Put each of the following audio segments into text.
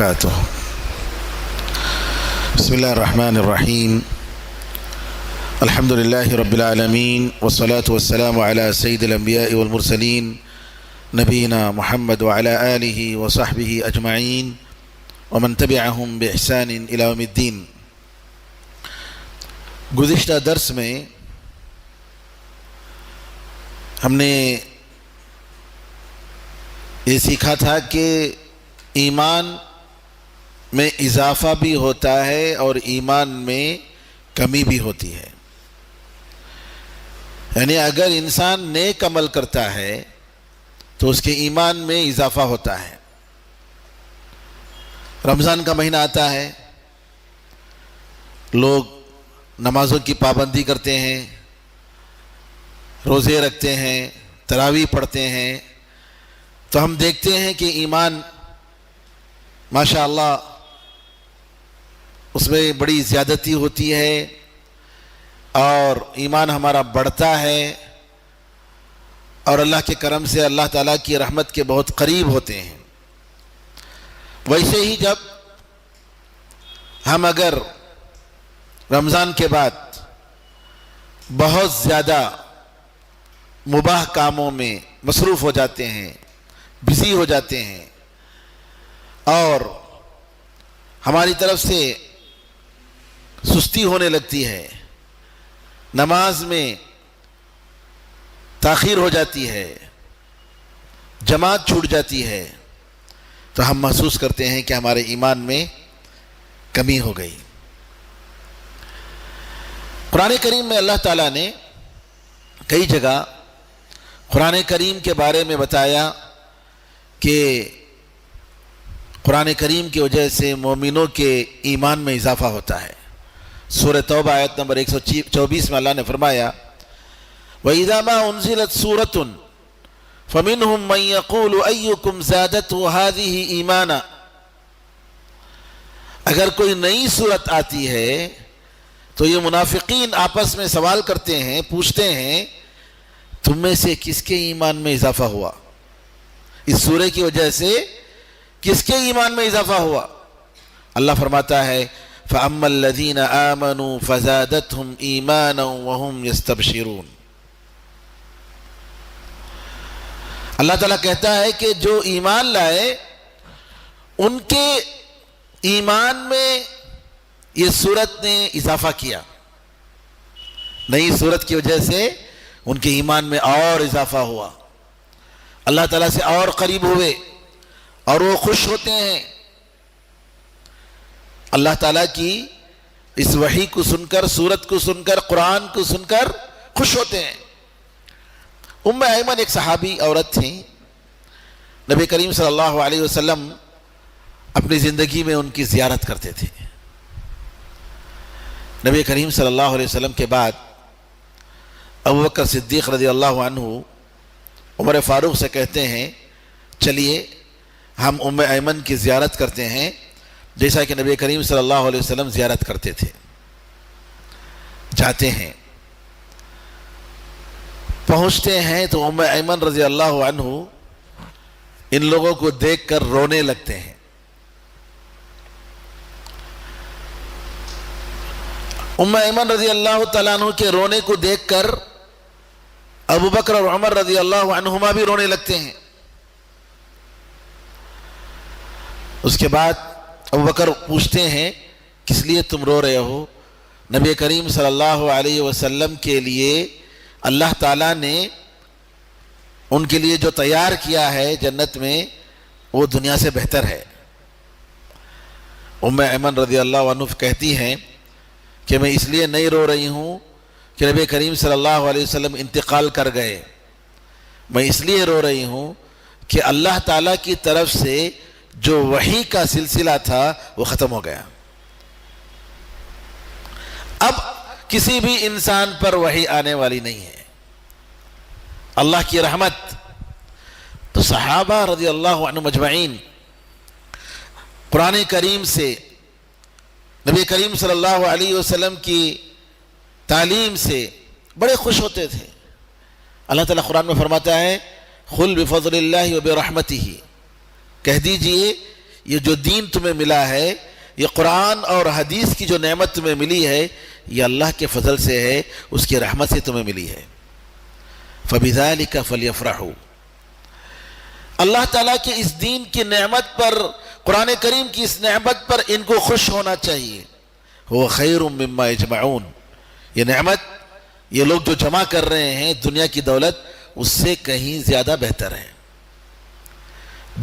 وبركاته. بسم الله الرحمن الرحيم. الحمد لله رب العالمين والصلاة والسلام على سيد الأنبياء والمرسلين نبينا محمد وعلى آله وصحبه أجمعين ومن تبعهم بإحسان إلى يوم الدين. گزشتہ درس میں ہم نے یہ سیکھا تھا کہ ایمان میں اضافہ بھی ہوتا ہے اور ایمان میں کمی بھی ہوتی ہے. یعنی اگر انسان نیک عمل کرتا ہے تو اس کے ایمان میں اضافہ ہوتا ہے. رمضان کا مہینہ آتا ہے، لوگ نمازوں کی پابندی کرتے ہیں، روزے رکھتے ہیں، تراویح پڑھتے ہیں، تو ہم دیکھتے ہیں کہ ایمان ماشاء اللہ اس میں بڑی زیادتی ہوتی ہے اور ایمان ہمارا بڑھتا ہے اور اللہ کے کرم سے اللہ تعالیٰ کی رحمت کے بہت قریب ہوتے ہیں. ویسے ہی جب ہم اگر رمضان کے بعد بہت زیادہ مباح کاموں میں مصروف ہو جاتے ہیں، بزی ہو جاتے ہیں اور ہماری طرف سے سستی ہونے لگتی ہے، نماز میں تاخیر ہو جاتی ہے، جماعت چھوٹ جاتی ہے، تو ہم محسوس کرتے ہیں کہ ہمارے ایمان میں کمی ہو گئی. قرآن کریم میں اللہ تعالیٰ نے کئی جگہ قرآن کریم کے بارے میں بتایا کہ قرآن کریم کی وجہ سے مومنوں کے ایمان میں اضافہ ہوتا ہے. سورہ توبہ آیت نمبر 124 میں اللہ نے فرمایا وَإِذَا مَا أُنزِلَتْ سُورَةٌ فَمِنْهُمْ مَنْ يَقُولُ أَيُّكُمْ زَادَتْهُ هَذِهِ إِيمَانًا. اگر کوئی نئی صورت آتی ہے تو یہ منافقین آپس میں سوال کرتے ہیں، پوچھتے ہیں تم میں سے کس کے ایمان میں اضافہ ہوا؟ اس سورہ کی وجہ سے کس کے ایمان میں اضافہ ہوا؟ اللہ فرماتا ہے فَأَمَّا الَّذِينَ آمَنُوا فَزَادَتْهُمْ إِيمَانًا وَهُمْ يَسْتَبْشِرُونَ. اللہ تعالیٰ کہتا ہے کہ جو ایمان لائے ان کے ایمان میں یہ سورت نے اضافہ کیا. نئی سورت کی وجہ سے ان کے ایمان میں اور اضافہ ہوا، اللہ تعالیٰ سے اور قریب ہوئے اور وہ خوش ہوتے ہیں. اللہ تعالیٰ کی اس وحی کو سن کر، سورت کو سن کر، قرآن کو سن کر خوش ہوتے ہیں. ام ایمن ایک صحابی عورت تھیں، نبی کریم صلی اللہ علیہ وسلم اپنی زندگی میں ان کی زیارت کرتے تھے. نبی کریم صلی اللہ علیہ وسلم کے بعد ابوبکر صدیق رضی اللہ عنہ عمر فاروق سے کہتے ہیں چلیے ہم ام ایمن کی زیارت کرتے ہیں جیسا کہ نبی کریم صلی اللہ علیہ وسلم زیارت کرتے تھے. جاتے ہیں، پہنچتے ہیں تو ام ایمن رضی اللہ عنہ ان لوگوں کو دیکھ کر رونے لگتے ہیں. ام ایمن رضی اللہ تعالیٰ عنہ کے رونے کو دیکھ کر ابو بکر اور عمر رضی اللہ عنہما بھی رونے لگتے ہیں. اس کے بعد ابو بکر پوچھتے ہیں کس لیے تم رو رہے ہو؟ نبی کریم صلی اللہ علیہ وسلم کے لیے اللہ تعالیٰ نے ان کے لیے جو تیار کیا ہے جنت میں وہ دنیا سے بہتر ہے. ام ایمن رضی اللہ عنہ کہتی ہیں کہ میں اس لیے نہیں رو رہی ہوں کہ نبی کریم صلی اللہ علیہ وسلم انتقال کر گئے، میں اس لیے رو رہی ہوں کہ اللہ تعالیٰ کی طرف سے جو وحی کا سلسلہ تھا وہ ختم ہو گیا. اب کسی بھی انسان پر وحی آنے والی نہیں ہے، اللہ کی رحمت. تو صحابہ رضی اللہ عنہ مجمعین قرآن کریم سے، نبی کریم صلی اللہ علیہ وسلم کی تعلیم سے بڑے خوش ہوتے تھے. اللہ تعالیٰ قرآن میں فرماتا ہے قُلْ بِفَضْلِ اللَّهِ وَبِرَحْمَتِهِ، کہہ دیجئے یہ جو دین تمہیں ملا ہے، یہ قرآن اور حدیث کی جو نعمت تمہیں ملی ہے، یہ اللہ کے فضل سے ہے، اس کی رحمت سے تمہیں ملی ہے۔ فَبِذَلِكَ فَلْيَفْرَحُوا، اللہ تعالیٰ کے اس دین کی نعمت پر، قرآن کریم کی اس نعمت پر ان کو خوش ہونا چاہیے۔ هُوَ خَيْرٌ مِّمَّا يَجْمَعُونَ، یہ نعمت، یہ لوگ جو جمع کر رہے ہیں دنیا کی دولت، اس سے کہیں زیادہ بہتر ہے۔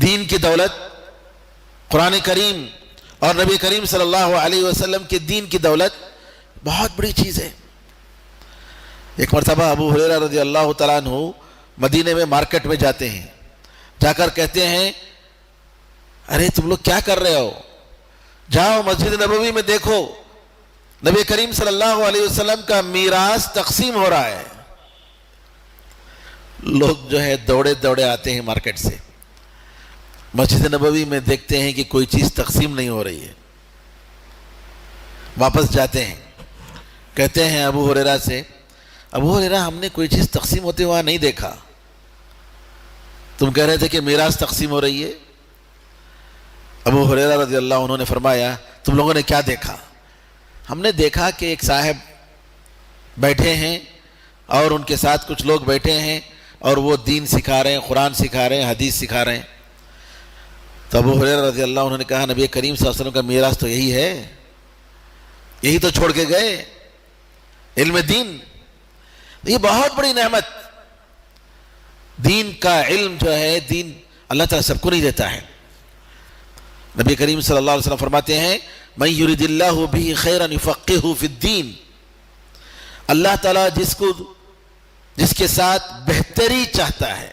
دین کی دولت، قرآن کریم اور نبی کریم صلی اللہ علیہ وسلم کے دین کی دولت بہت بڑی چیز ہے۔ ایک مرتبہ ابو ہریرہ رضی اللہ تعالیٰ عنہ مدینے میں مارکیٹ میں جاتے ہیں، جا کر کہتے ہیں ارے تم لوگ کیا کر رہے ہو، جاؤ مسجد نبوی میں دیکھو، نبی کریم صلی اللہ علیہ وسلم کا میراث تقسیم ہو رہا ہے۔ لوگ جو ہے دوڑے دوڑے آتے ہیں مارکیٹ سے، مسجد نبوی میں دیکھتے ہیں کہ کوئی چیز تقسیم نہیں ہو رہی ہے، واپس جاتے ہیں، کہتے ہیں ابو ہریرہ سے، ابو ہریرہ ہم نے کوئی چیز تقسیم ہوتے ہوا نہیں دیکھا، تم کہہ رہے تھے کہ میراث تقسیم ہو رہی ہے۔ ابو ہریرہ رضی اللہ عنہ نے فرمایا تم لوگوں نے کیا دیکھا؟ ہم نے دیکھا کہ ایک صاحب بیٹھے ہیں اور ان کے ساتھ کچھ لوگ بیٹھے ہیں اور وہ دین سکھا رہے ہیں، قرآن سکھا رہے ہیں، حدیث سکھا رہے ہیں۔ تو ابو ہریرہ رضی اللہ عنہ نے کہا نبی کریم صلی اللہ علیہ وسلم کا میراث تو یہی ہے، یہی تو چھوڑ کے گئے، علم دین۔ یہ بہت بڑی نعمت، دین کا علم جو ہے، دین اللہ تعالیٰ سب کو نہیں دیتا ہے۔ نبی کریم صلی اللہ علیہ وسلم فرماتے ہیں مَن يُرِدِ اللَّهُ بِهِ خَيْرًا يُفَقِّهُ فِي الدِّينِ، اللہ تعالیٰ جس کے ساتھ بہتری چاہتا ہے،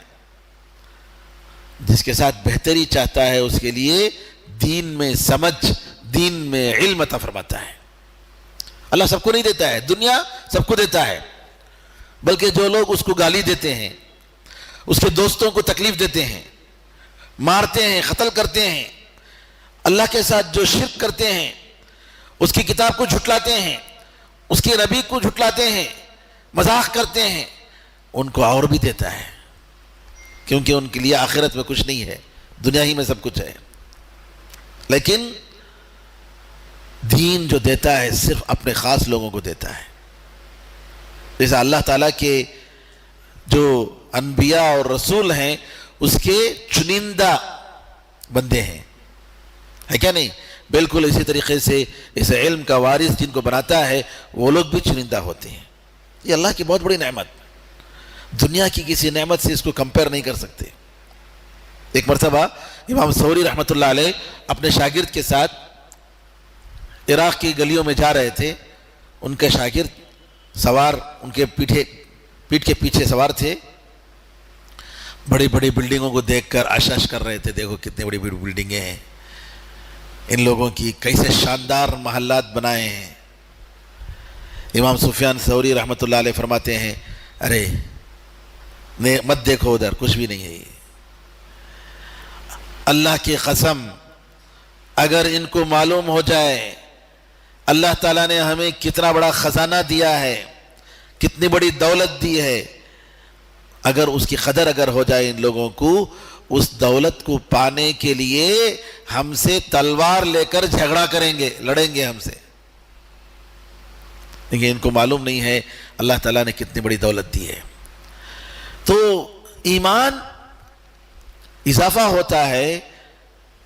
جس کے ساتھ بہتری چاہتا ہے، اس کے لیے دین میں سمجھ، دین میں علم عطا فرماتا ہے۔ اللہ سب کو نہیں دیتا ہے، دنیا سب کو دیتا ہے، بلکہ جو لوگ اس کو گالی دیتے ہیں، اس کے دوستوں کو تکلیف دیتے ہیں، مارتے ہیں، قتل کرتے ہیں، اللہ کے ساتھ جو شرک کرتے ہیں، اس کی کتاب کو جھٹلاتے ہیں، اس کے نبی کو جھٹلاتے ہیں، مذاق کرتے ہیں، ان کو اور بھی دیتا ہے، کیونکہ ان کے لیے آخرت میں کچھ نہیں ہے، دنیا ہی میں سب کچھ ہے۔ لیکن دین جو دیتا ہے صرف اپنے خاص لوگوں کو دیتا ہے۔ جیسا اللہ تعالیٰ کے جو انبیاء اور رسول ہیں اس کے چنندہ بندے ہیں، ہے کیا نہیں؟ بالکل اسی طریقے سے اس علم کا وارث جن کو بناتا ہے وہ لوگ بھی چنندہ ہوتے ہیں۔ یہ اللہ کی بہت بڑی نعمت، دنیا کی کسی نعمت سے اس کو کمپیئر نہیں کر سکتے۔ ایک مرتبہ امام ثوری رحمۃ اللہ علیہ اپنے شاگرد کے ساتھ عراق کی گلیوں میں جا رہے تھے، ان کے شاگرد سوار ان کے پیٹھ کے پیچھے سوار تھے، بڑی بڑی بلڈنگوں کو دیکھ کر آشاش کر رہے تھے، دیکھو کتنی بڑی بڑی بلڈنگیں ہیں، ان لوگوں کی کیسے شاندار محلات بنائے ہیں۔ امام سفیان ثوری رحمۃ اللہ علیہ فرماتے ہیں ارے مت دیکھو ادھر، کچھ بھی نہیں ہے یہ، اللہ کی قسم اگر ان کو معلوم ہو جائے اللہ تعالیٰ نے ہمیں کتنا بڑا خزانہ دیا ہے، کتنی بڑی دولت دی ہے، اگر اس کی قدر اگر ہو جائے ان لوگوں کو، اس دولت کو پانے کے لیے ہم سے تلوار لے کر جھگڑا کریں گے، لڑیں گے ہم سے، لیکن ان کو معلوم نہیں ہے اللہ تعالیٰ نے کتنی بڑی دولت دی ہے۔ تو ایمان اضافہ ہوتا ہے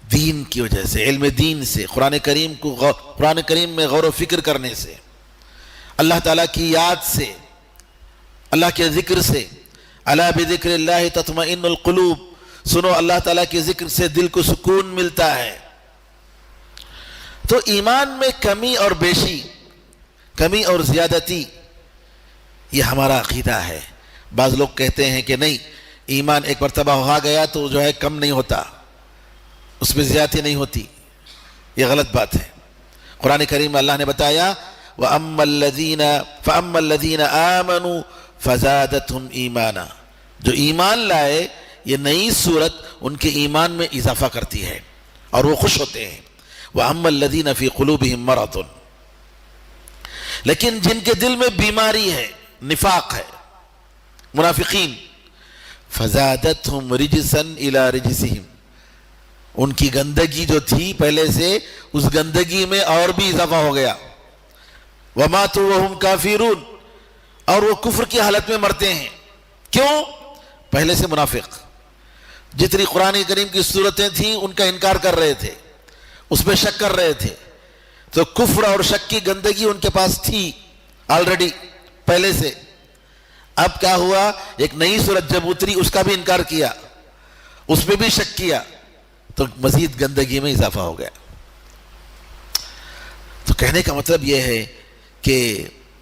دین کی وجہ سے، علم دین سے، قرآن کریم میں غور و فکر کرنے سے، اللہ تعالیٰ کی یاد سے، اللہ کے ذکر سے۔ الا بذکر اللہ تطمئن القلوب، سنو اللہ تعالیٰ کے ذکر سے دل کو سکون ملتا ہے۔ تو ایمان میں کمی اور بیشی، کمی اور زیادتی، یہ ہمارا عقیدہ ہے۔ بعض لوگ کہتے ہیں کہ نہیں، ایمان ایک مرتبہ ہو گیا تو جو ہے کم نہیں ہوتا، اس میں زیادتی نہیں ہوتی، یہ غلط بات ہے۔ قرآن کریم میں اللہ نے بتایا فَأَمَّا الَّذِينَ آمَنُوا فَزَادَتْهُمْ ایمانا، جو ایمان لائے یہ نئی صورت ان کے ایمان میں اضافہ کرتی ہے اور وہ خوش ہوتے ہیں۔ وَأَمَّا الَّذِينَ فِي قُلُوبِهِمْ مَرَضٌ، لیکن جن کے دل میں بیماری ہے، نفاق ہے، منافقین، فَزَادَتْهُمْ رِجْسًا إِلَىٰ رِجْسِهِمْ، ان کی گندگی جو تھی پہلے سے، اس گندگی میں اور بھی اضافہ ہو گیا. وَمَاتُوا وَهُمْ كَافِرُونَ، اور وہ کفر کی حالت میں مرتے ہیں. کیوں؟ پہلے سے منافق. جتنی قرآن کریم کی صورتیں تھیں ان کا انکار کر رہے تھے، اس میں شک کر رہے تھے، تو کفر اور شک کی گندگی ان کے پاس تھی آلریڈی پہلے سے. اب کیا ہوا؟ ایک نئی صورت جب اتری اس کا بھی انکار کیا، اس میں بھی شک کیا، تو مزید گندگی میں اضافہ ہو گیا. تو کہنے کا مطلب یہ ہے کہ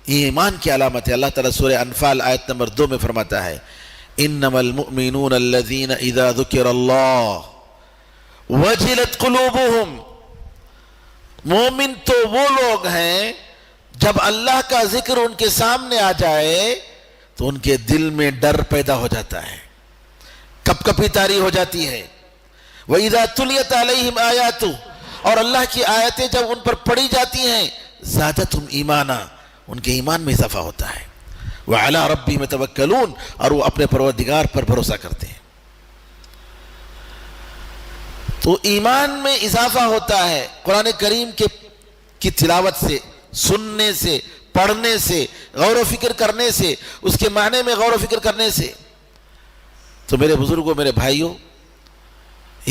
یہ ایمان کی علامت ہے. اللہ تعالیٰ سورہ انفال آیت نمبر 2 میں فرماتا ہے انما المؤمنون الذين اذا ذكر الله وجلت قلوبهم. مومن تو وہ لوگ ہیں جب اللہ کا ذکر ان کے سامنے آ جائے تو ان کے دل میں ڈر پیدا ہو جاتا ہے، کپ کپی طاری ہو جاتی ہے. وَإِذَا تُلِيَتْ عَلَيْهِمْ آيَاتُ، اور اللہ کی آیتیں جب ان پر پڑھی جاتی ہیں زادتہم ایمانا، ان کے ایمان میں اضافہ ہوتا ہے. وَعَلَىٰ رَبِّهِمْ يَتَوَكَّلُونَ، اور وہ اپنے پروردگار پر بھروسہ کرتے ہیں. تو ایمان میں اضافہ ہوتا ہے قرآن کریم کی تلاوت سے، سننے سے، پڑھنے سے، غور و فکر کرنے سے، اس کے معنی میں غور و فکر کرنے سے. تو میرے بزرگوں، میرے بھائیوں،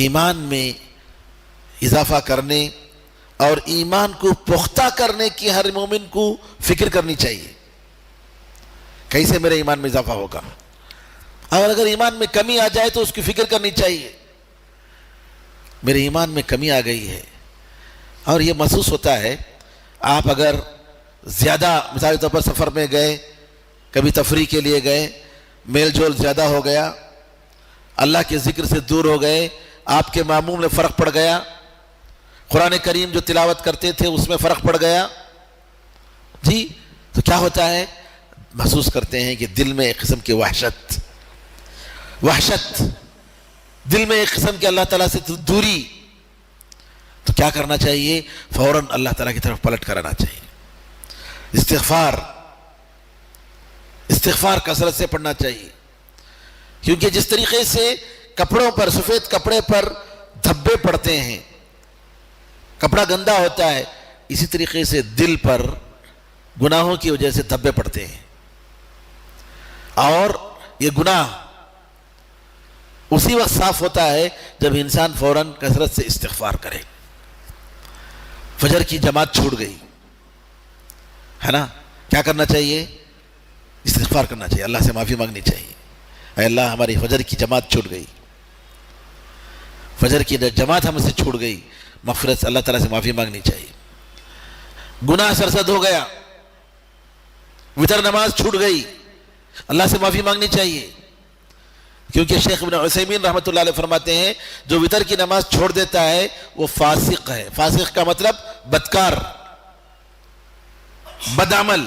ایمان میں اضافہ کرنے اور ایمان کو پختہ کرنے کی ہر مومن کو فکر کرنی چاہیے. کیسے میرے ایمان میں اضافہ ہوگا؟ اور اگر ایمان میں کمی آ جائے تو اس کی فکر کرنی چاہیے. میرے ایمان میں کمی آ گئی ہے، اور یہ محسوس ہوتا ہے. آپ اگر زیادہ مثال طور پر سفر میں گئے، کبھی تفریح کے لیے گئے، میل جول زیادہ ہو گیا، اللہ کے ذکر سے دور ہو گئے، آپ کے معمول میں فرق پڑ گیا، قرآن کریم جو تلاوت کرتے تھے اس میں فرق پڑ گیا جی، تو کیا ہوتا ہے؟ محسوس کرتے ہیں کہ دل میں ایک قسم کی وحشت، دل میں ایک قسم کی اللہ تعالیٰ سے دوری. تو کیا کرنا چاہیے؟ فوراً اللہ تعالیٰ کی طرف پلٹ کر آنا چاہیے. استغفار کثرت سے پڑھنا چاہیے. کیونکہ جس طریقے سے کپڑوں پر، سفید کپڑے پر دھبے پڑتے ہیں، کپڑا گندا ہوتا ہے، اسی طریقے سے دل پر گناہوں کی وجہ سے دھبے پڑتے ہیں. اور یہ گناہ اسی وقت صاف ہوتا ہے جب انسان فوراً کثرت سے استغفار کرے. فجر کی جماعت چھوٹ گئی ہے نا، کیا کرنا چاہیے؟ استغفار کرنا چاہیے، اللہ سے معافی مانگنی چاہیے. اے اللہ، ہماری فجر کی جماعت چھوٹ گئی، فجر کی جماعت ہم سے چھوٹ گئی، مغفرت سے اللہ تعالیٰ سے معافی مانگنی چاہیے. گناہ سرزد ہو گیا، وتر نماز چھوٹ گئی، اللہ سے معافی مانگنی چاہیے. کیونکہ شیخ ابن عثیمین رحمۃ اللہ علیہ فرماتے ہیں جو وتر کی نماز چھوڑ دیتا ہے وہ فاسق ہے. فاسق کا مطلب بدکار، بدعمل.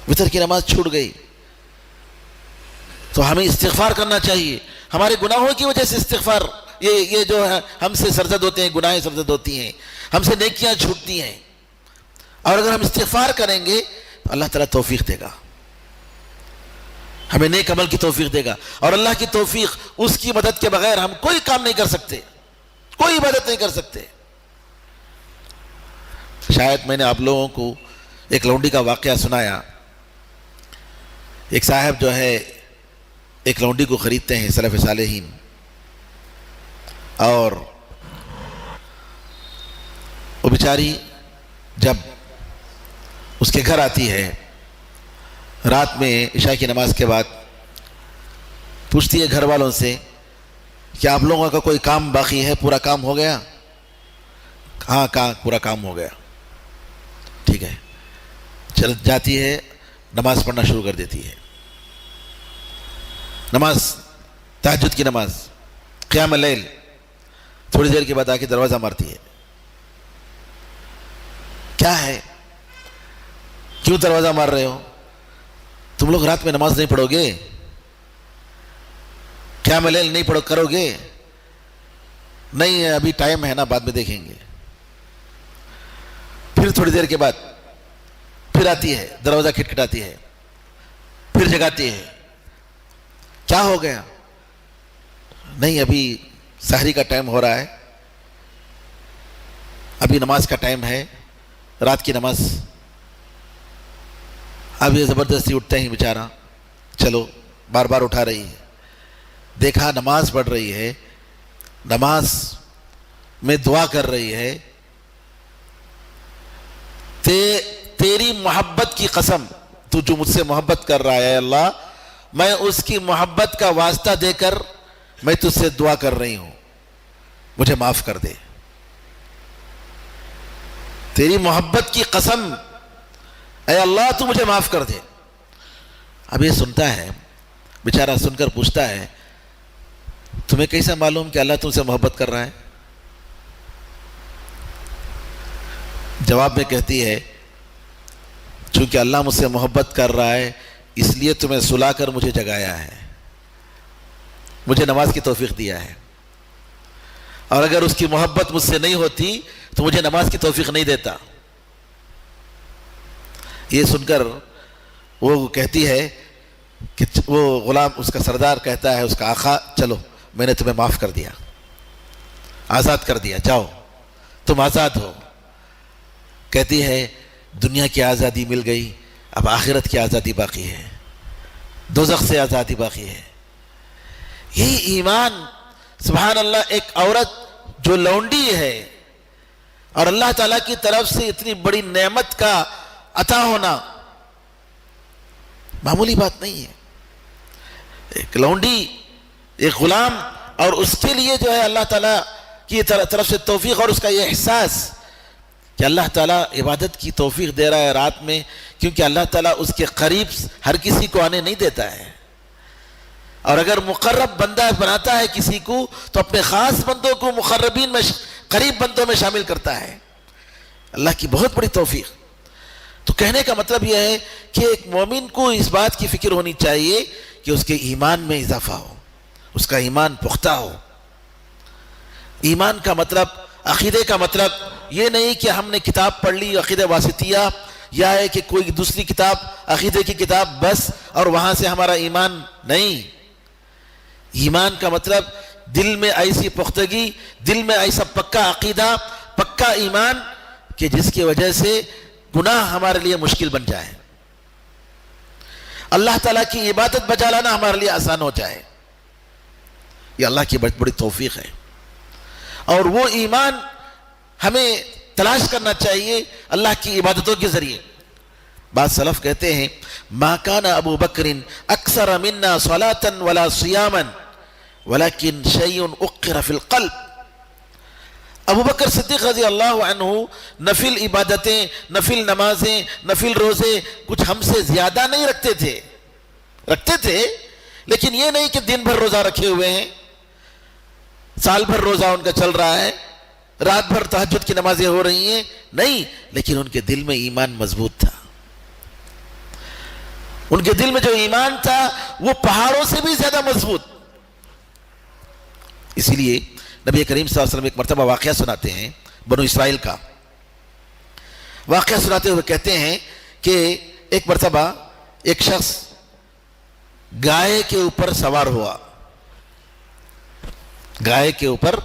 وتر کی نماز چھوٹ گئی تو ہمیں استغفار کرنا چاہیے. ہمارے گناہوں کی وجہ سے استغفار، یہ جو ہے ہم سے سرزد ہوتے ہیں، گناہیں سرزد ہوتی ہیں، ہم سے نیکیاں چھوٹتی ہیں. اور اگر ہم استغفار کریں گے تو اللہ تعالیٰ توفیق دے گا، ہمیں نیک عمل کی توفیق دے گا. اور اللہ کی توفیق، اس کی مدد کے بغیر ہم کوئی کام نہیں کر سکتے، کوئی عبادت نہیں کر سکتے. شاید میں نے آپ لوگوں کو ایک لونڈی کا واقعہ سنایا. ایک صاحب جو ہے ایک لونڈی کو خریدتے ہیں، سلف صالحین، اور وہ بیچاری جب اس کے گھر آتی ہے رات میں عشاء کی نماز کے بعد، پوچھتی ہے گھر والوں سے کہ آپ لوگوں کا کوئی کام باقی ہے، پورا کام ہو گیا؟ ہاں، پورا کام ہو گیا. ٹھیک ہے، چل جاتی ہے، نماز پڑھنا شروع کر دیتی ہے. نماز، تہجد کی نماز، قیام اللیل. تھوڑی دیر کے بعد آ کے دروازہ مارتی ہے. کیا ہے؟ کیوں دروازہ مار رہے ہو؟ تم لوگ رات میں نماز نہیں پڑھو گے؟ قیام اللیل نہیں کرو گے؟ نہیں، ابھی ٹائم ہے نا، بعد میں دیکھیں گے. پھر تھوڑی دیر کے بعد پھر آتی ہے، دروازہ کھٹکھٹاتی ہے، پھر جگاتی ہے. کیا ہو گیا؟ نہیں ابھی سحری کا ٹائم ہو رہا ہے، ابھی نماز کا ٹائم ہے، رات کی نماز. اب یہ زبردستی اٹھتے ہیں بیچارہ، چلو بار بار اٹھا رہی ہے. دیکھا نماز پڑھ رہی ہے، نماز میں دعا کر رہی ہے، تیری محبت کی قسم، تو جو مجھ سے محبت کر رہا ہے اللہ، میں اس کی محبت کا واسطہ دے کر میں تجھ سے دعا کر رہی ہوں، مجھے معاف کر دے. تیری محبت کی قسم اے اللہ تو مجھے معاف کر دے. اب یہ سنتا ہے بیچارہ، سن کر پوچھتا ہے تمہیں کیسا معلوم کہ اللہ تم سے محبت کر رہا ہے؟ جواب میں کہتی ہے چونکہ اللہ مجھ سے محبت کر رہا ہے اس لیے تمہیں سلا کر مجھے جگایا ہے، مجھے نماز کی توفیق دیا ہے، اور اگر اس کی محبت مجھ سے نہیں ہوتی تو مجھے نماز کی توفیق نہیں دیتا. یہ سن کر وہ کہتی ہے کہ وہ غلام، اس کا سردار کہتا ہے اس کا آقا چلو میں نے تمہیں معاف کر دیا، آزاد کر دیا، جاؤ تم آزاد ہو. کہتی ہے دنیا کی آزادی مل گئی، اب آخرت کی آزادی باقی ہے، دوزخ سے آزادی باقی ہے. یہی ایمان. سبحان اللہ، ایک عورت جو لونڈی ہے اور اللہ تعالیٰ کی طرف سے اتنی بڑی نعمت کا عطا ہونا معمولی بات نہیں ہے. ایک لونڈی، ایک غلام، اور اس کے لیے جو ہے اللہ تعالیٰ کی طرف سے توفیق اور اس کا یہ احساس کہ اللہ تعالیٰ عبادت کی توفیق دے رہا ہے رات میں، کیونکہ اللہ تعالیٰ اس کے قریب ہر کسی کو آنے نہیں دیتا ہے، اور اگر مقرب بندہ بناتا ہے کسی کو تو اپنے خاص بندوں کو مقربین میں، قریب بندوں میں شامل کرتا ہے. اللہ کی بہت بڑی توفیق. تو کہنے کا مطلب یہ ہے کہ ایک مومن کو اس بات کی فکر ہونی چاہیے کہ اس کے ایمان میں اضافہ ہو، اس کا ایمان پختہ ہو. ایمان کا مطلب، عقیدے کا مطلب یہ نہیں کہ ہم نے کتاب پڑھ لی عقیدہ واسطیہ، یا ہے کہ کوئی دوسری کتاب عقیدے کی کتاب بس اور وہاں سے ہمارا ایمان. نہیں، ایمان کا مطلب دل میں ایسی پختگی، دل میں ایسا پکا عقیدہ، پکا ایمان کہ جس کی وجہ سے گناہ ہمارے لیے مشکل بن جائے، اللہ تعالیٰ کی عبادت بجا لانا ہمارے لیے آسان ہو جائے. یہ اللہ کی بہت بڑی توفیق ہے، اور وہ ایمان ہمیں تلاش کرنا چاہیے اللہ کی عبادتوں کے ذریعے. بعض سلف کہتے ہیں ما کان ابو بکر اکثر منا صلاة ولا صیاما ولكن شیء اقر فی القلب. ابو بکر صدیق رضی اللہ عنہ نفل عبادتیں، نفل نمازیں، نفل روزے کچھ ہم سے زیادہ نہیں رکھتے تھے، لیکن یہ نہیں کہ دن بھر روزہ رکھے ہوئے ہیں، سال بھر روزہ ان کا چل رہا ہے، رات بھر تہجد کی نمازیں ہو رہی ہیں، نہیں، لیکن ان کے دل میں ایمان مضبوط تھا. ان کے دل میں جو ایمان تھا وہ پہاڑوں سے بھی زیادہ مضبوط. اسی لیے نبی کریم صلی اللہ علیہ وسلم ایک مرتبہ واقعہ سناتے ہیں، بنو اسرائیل کا واقعہ سناتے ہوئے کہتے ہیں کہ ایک مرتبہ ایک شخص گائے کے اوپر سوار ہوا، گائے کے اوپر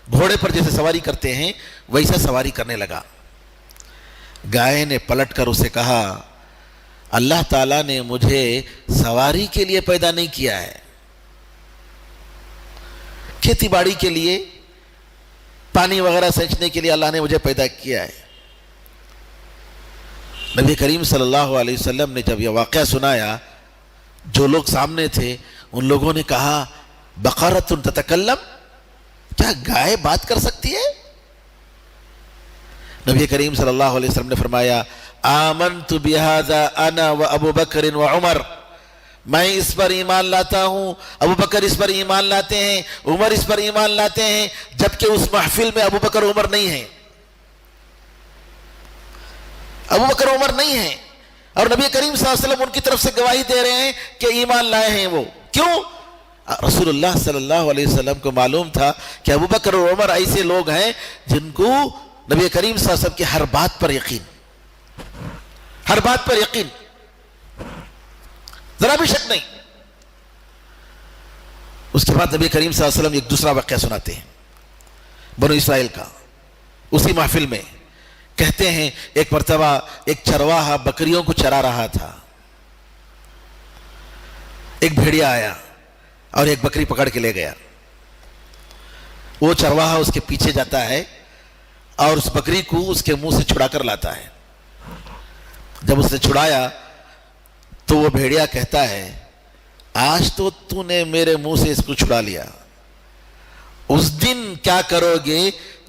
گھوڑے پر جیسے سواری کرتے ہیں ویسا سواری کرنے لگا. گائے نے پلٹ کر اسے کہا اللہ تعالیٰ نے مجھے سواری کے لیے پیدا نہیں کیا ہے، کھیتی باڑی کے لیے، پانی وغیرہ سینچنے کے لیے اللہ نے مجھے پیدا کیا ہے. نبی کریم صلی اللہ علیہ وسلم نے جب یہ واقعہ سنایا، جو لوگ سامنے تھے ان لوگوں نے کہا بقرۃ تتکلم، کیا گائے بات کر سکتی ہے؟ نبی کریم صلی اللہ علیہ وسلم نے فرمایا آمنت بہذا انا و ابو بکر و عمر، میں اس پر ایمان لاتا ہوں، ابو بکر اس پر ایمان لاتے ہیں، عمر اس پر ایمان لاتے ہیں، جبکہ اس محفل میں ابو بکر عمر نہیں ہیں، ابو بکر عمر نہیں ہیں، اور نبی کریم صلی اللہ علیہ وسلم ان کی طرف سے گواہی دے رہے ہیں کہ ایمان لائے ہیں وہ. کیوں؟ رسول اللہ صلی اللہ علیہ وسلم کو معلوم تھا کہ ابو بکر اور عمر ایسے لوگ ہیں جن کو نبی کریم صلی اللہ علیہ وسلم کی ہر بات پر یقین، ہر بات پر یقین، ذرا بھی شک نہیں. اس کے بعد نبی کریم صلی اللہ علیہ وسلم ایک دوسرا واقعہ سناتے ہیں بنو اسرائیل کا. اسی محفل میں کہتے ہیں ایک مرتبہ ایک چرواہا بکریوں کو چرا رہا تھا. ایک بھیڑیا آیا اور ایک بکری پکڑ کے لے گیا. وہ چرواہا اس کے پیچھے جاتا ہے اور اس بکری کو اس کے منہ سے چھڑا کر لاتا ہے. جب اس نے چھڑایا تو وہ بھیڑیا کہتا ہے آج تو نے میرے منہ سے اس کو چھڑا لیا, اس دن کیا کرو گے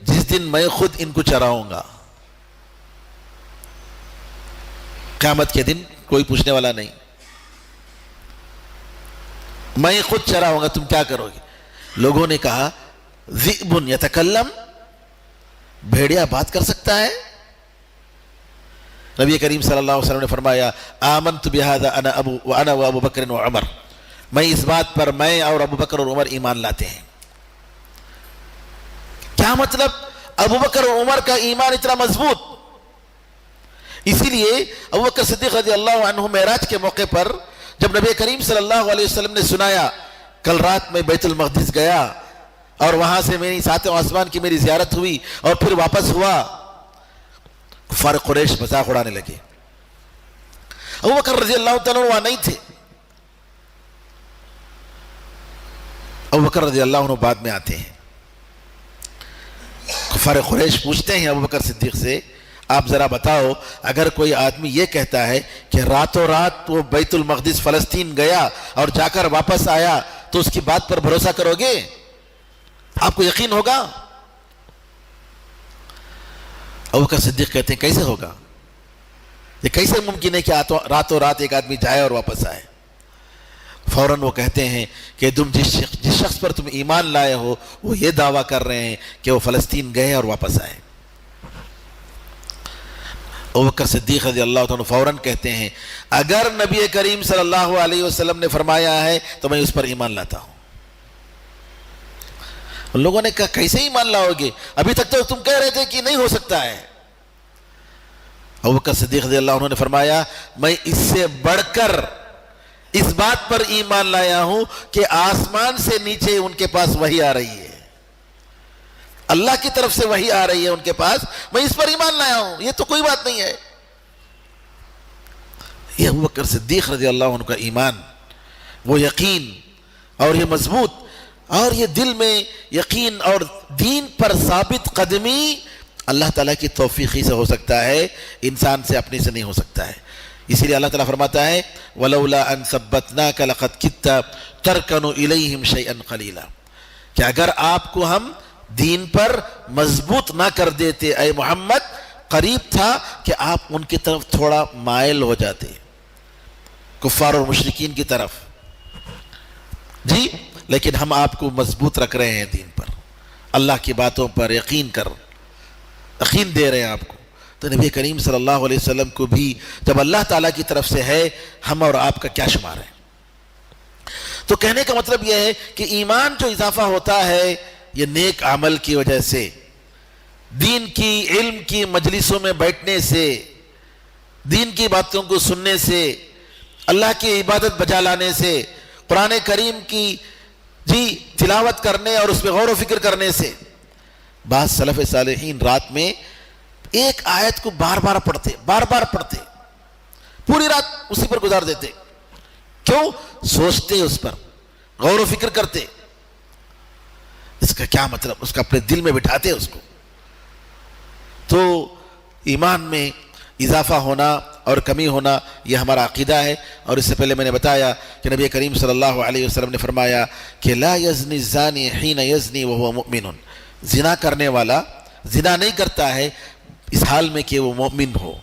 جس دن میں خود ان کو چراؤں گا. قیامت کے دن کوئی پوچھنے والا نہیں, میں خود چراؤں گا, تم کیا کرو گے؟ لوگوں نے کہا ذئب یتکلم, بھیڑیا بات کر سکتا ہے؟ نبی کریم صلی اللہ علیہ وسلم نے فرمایا آمنت بہذا انا و ابو بکر و عمر, میں اس بات پر میں اور ابو بکر اور عمر ایمان لاتے ہیں. کیا مطلب؟ ابو بکر اور عمر کا ایمان اتنا مضبوط. اسی لیے ابو بکر صدیق رضی اللہ عنہ معراج کے موقع پر جب نبی کریم صلی اللہ علیہ وسلم نے سنایا کل رات میں بیت المقدس گیا اور وہاں سے میری ساتویں آسمان کی میری زیارت ہوئی اور پھر واپس ہوا, کفار قریش مذاق اڑانے لگے. ابو بکر رضی اللہ تعالیٰ وہاں نہیں تھے. ابو بکر رضی اللہ عنہ بعد میں آتے ہیں. کفار قریش پوچھتے ہیں ابو بکر صدیق سے آپ ذرا بتاؤ اگر کوئی آدمی یہ کہتا ہے کہ راتوں رات وہ بیت المقدس فلسطین گیا اور جا کر واپس آیا تو اس کی بات پر بھروسہ کرو گے؟ آپ کو یقین ہوگا؟ ابو بکر صدیق کہتے ہیں کیسے ہوگا, یہ کیسے ممکن ہے کہ راتوں رات ایک آدمی جائے اور واپس آئے؟ فوراً وہ کہتے ہیں کہ تم جس شخص پر تم ایمان لائے ہو وہ یہ دعویٰ کر رہے ہیں کہ وہ فلسطین گئے اور واپس آئے. ابو بکر صدیق رضی اللہ عنہ فوراً کہتے ہیں اگر نبی کریم صلی اللہ علیہ وسلم نے فرمایا ہے تو میں اس پر ایمان لاتا ہوں. ان لوگوں نے کہا کیسے ایمان لاؤ گے, ابھی تک تو تم کہہ رہے تھے کہ نہیں ہو سکتا ہے. ابو بکر صدیق رضی اللہ عنہ نے فرمایا میں اس سے بڑھ کر اس بات پر ایمان لایا ہوں کہ آسمان سے نیچے ان کے پاس وحی آ رہی ہے, اللہ کی طرف سے وحی آ رہی ہے ان کے پاس, میں اس پر ایمان لایا ہوں, یہ تو کوئی بات نہیں ہے. یہ ابو بکر صدیق رضی اللہ عنہ کا ایمان, وہ یقین اور یہ مضبوط اور یہ دل میں یقین اور دین پر ثابت قدمی اللہ تعالیٰ کی توفیقی سے ہو سکتا ہے, انسان سے اپنے سے نہیں ہو سکتا ہے. اسی لیے اللہ تعالیٰ فرماتا ہے وَلَوْلَا أَن ثَبَّتْنَاكَ لَقَدْ كِدتَّ تَرْكَنُ إِلَيْهِمْ شَيْئًا قَلِيلًا, کہ اگر آپ کو ہم دین پر مضبوط نہ کر دیتے اے محمد, قریب تھا کہ آپ ان کی طرف تھوڑا مائل ہو جاتے, کفار اور مشرکین کی طرف. جی لیکن ہم آپ کو مضبوط رکھ رہے ہیں دین پر, اللہ کی باتوں پر یقین دے رہے ہیں آپ کو. تو نبی کریم صلی اللہ علیہ وسلم کو بھی جب اللہ تعالیٰ کی طرف سے ہے, ہم اور آپ کا کیا شمار ہے؟ تو کہنے کا مطلب یہ ہے کہ ایمان جو اضافہ ہوتا ہے یہ نیک عمل کی وجہ سے, دین کی علم کی مجلسوں میں بیٹھنے سے, دین کی باتوں کو سننے سے, اللہ کی عبادت بجا لانے سے, قرآن کریم کی تلاوت کرنے اور اس پہ غور و فکر کرنے سے. بعض سلف صالحین رات میں ایک آیت کو بار بار پڑھتے, پوری رات اسی پر گزار دیتے. کیوں؟ سوچتے اس پر, غور و فکر کرتے, اس کا کیا مطلب, اس کا اپنے دل میں بٹھاتے اس کو. تو ایمان میں اضافہ ہونا اور کمی ہونا یہ ہمارا عقیدہ ہے. اور اس سے پہلے میں نے بتایا کہ نبی کریم صلی اللہ علیہ وسلم نے فرمایا کہ لا یزنی الزانی حین یزنی وہو مؤمن, زنا کرنے والا زنا نہیں کرتا ہے اس حال میں کہ وہ مومن ہو.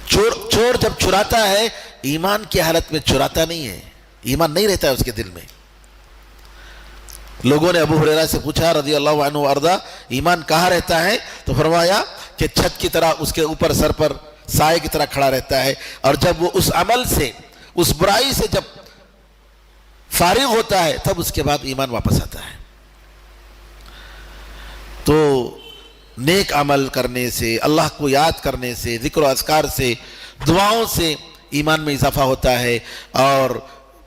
چور جب چراتا ہے ایمان کی حالت میں چراتا نہیں ہے, ایمان نہیں رہتا ہے اس کے دل میں. لوگوں نے ابو ہریرہ سے پوچھا رضی اللہ عنہ وارضا ایمان کہاں رہتا ہے؟ تو فرمایا کہ چھت کی طرح اس کے اوپر سر پر سائے کی طرح کھڑا رہتا ہے, اور جب وہ اس عمل سے اس برائی سے جب فارغ ہوتا ہے تب اس کے بعد ایمان واپس آتا ہے. تو نیک عمل کرنے سے, اللہ کو یاد کرنے سے, ذکر و اذکار سے, دعاؤں سے ایمان میں اضافہ ہوتا ہے. اور